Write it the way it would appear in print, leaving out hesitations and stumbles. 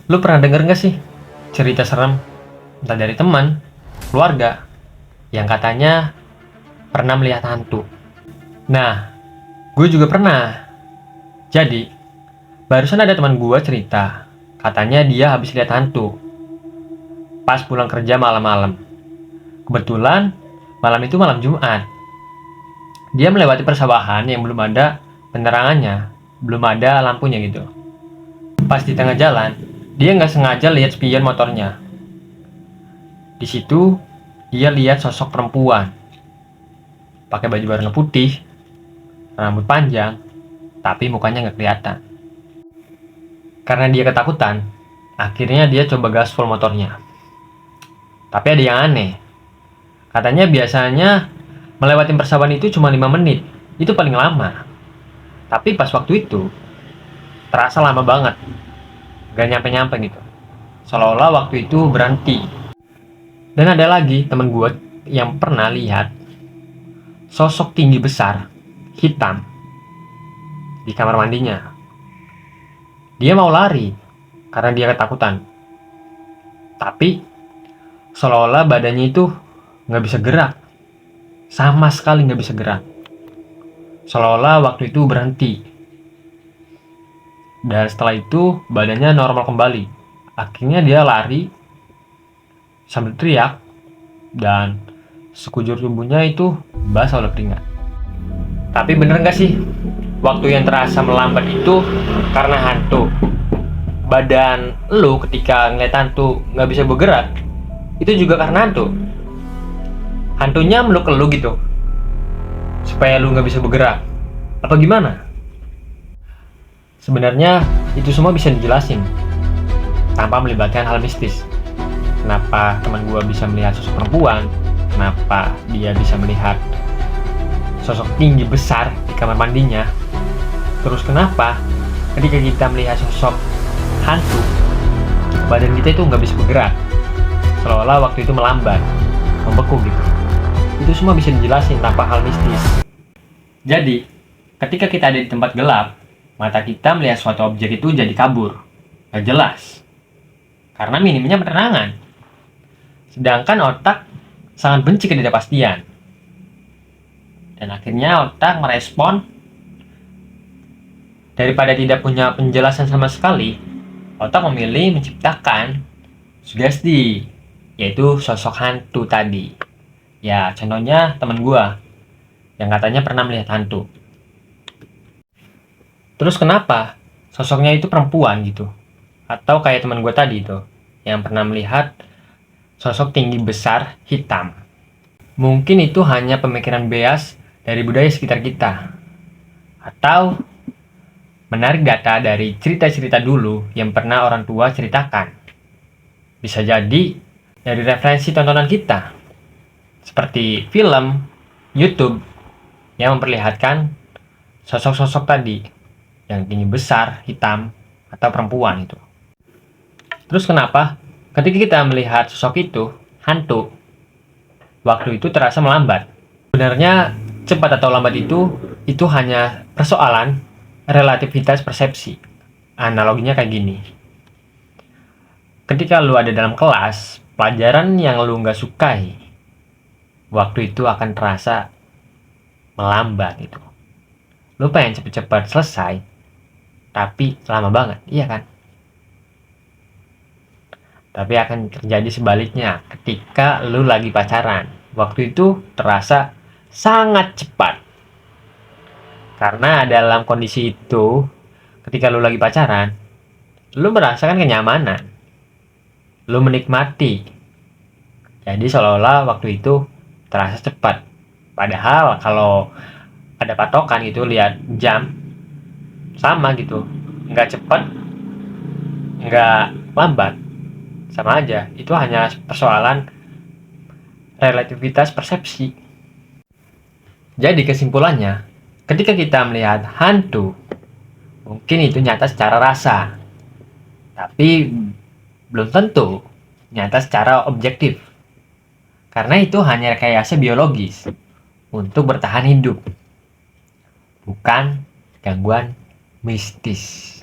Lu pernah denger gak sih cerita serem, entah dari teman, keluarga, yang katanya pernah melihat hantu? Nah, gue juga pernah. Jadi, barusan ada teman gue cerita, katanya dia habis lihat hantu pas pulang kerja malam-malam. Kebetulan, malam itu malam Jumat. Dia melewati persawahan yang belum ada penerangannya, belum ada lampunya gitu. Pas di tengah jalan, dia nggak sengaja lihat spion motornya. Di situ, dia lihat sosok perempuan, pakai baju warna putih, rambut panjang, tapi mukanya nggak kelihatan. Karena dia ketakutan, akhirnya dia coba gaspol motornya. Tapi ada yang aneh. Katanya biasanya melewati persawahan itu cuma 5 menit. Itu paling lama. Tapi pas waktu itu, terasa lama banget. Gak nyampe-nyampe gitu. Seolah-olah waktu itu berhenti. Dan ada lagi temen gue yang pernah lihat sosok tinggi besar, hitam, di kamar mandinya. Dia mau lari karena dia ketakutan. Tapi seolah-olah badannya itu nggak bisa gerak. Sama sekali nggak bisa gerak. Seolah-olah waktu itu berhenti. Dan setelah itu badannya normal kembali. Akhirnya dia lari sambil teriak dan sekujur tubuhnya itu basah oleh keringat. Tapi bener nggak sih waktu yang terasa melambat itu karena hantu? Badan lu ketika ngeliat hantu nggak bisa bergerak, itu juga karena hantu. Hantunya meluk lu gitu, supaya lu nggak bisa bergerak. Apa gimana? Sebenarnya itu semua bisa dijelasin tanpa melibatkan hal mistis. Kenapa teman gua bisa melihat sosok perempuan? Kenapa dia bisa melihat sosok tinggi besar di kamar mandinya? Terus kenapa ketika kita melihat sosok hantu, badan kita itu nggak bisa bergerak, seolah-olah waktu itu melambat, membeku gitu. Itu semua bisa dijelasin tanpa hal mistis. Jadi, ketika kita ada di tempat gelap, mata kita melihat suatu objek itu jadi kabur, nggak jelas, karena minimnya penerangan. Sedangkan otak sangat benci ketidakpastian. Dan akhirnya otak merespon, daripada tidak punya penjelasan sama sekali, otak memilih menciptakan sugesti, yaitu sosok hantu tadi. Ya, contohnya temen gua yang katanya pernah melihat hantu. Terus kenapa sosoknya itu perempuan gitu? Atau kayak teman gua tadi itu yang pernah melihat sosok tinggi besar hitam. Mungkin itu hanya pemikiran bias dari budaya sekitar kita. Atau menarik data dari cerita-cerita dulu yang pernah orang tua ceritakan. Bisa jadi dari referensi tontonan kita, seperti film, YouTube, yang memperlihatkan sosok-sosok tadi, yang tinggi besar, hitam, atau perempuan itu. Terus kenapa ketika kita melihat sosok itu, hantu, waktu itu terasa melambat? Sebenarnya cepat atau lambat itu hanya persoalan relativitas persepsi. Analoginya kayak gini. Ketika lu ada dalam kelas, pelajaran yang lu nggak sukai, waktu itu akan terasa melambat itu. Lu pengen cepet-cepet selesai, tapi lama banget, iya kan? Tapi akan terjadi sebaliknya ketika lu lagi pacaran. Waktu itu terasa sangat cepat. Karena dalam kondisi itu, ketika lu lagi pacaran, lu merasakan kenyamanan. Lu menikmati. Jadi seolah-olah waktu itu terasa cepat. Padahal kalau ada patokan gitu, lihat jam, sama gitu. Nggak cepat, nggak lambat. Sama aja, itu hanya persoalan relativitas persepsi. Jadi kesimpulannya, ketika kita melihat hantu, mungkin itu nyata secara rasa, tapi belum tentu nyata secara objektif. Karena itu hanya rekayasa biologis untuk bertahan hidup, bukan gangguan mistis.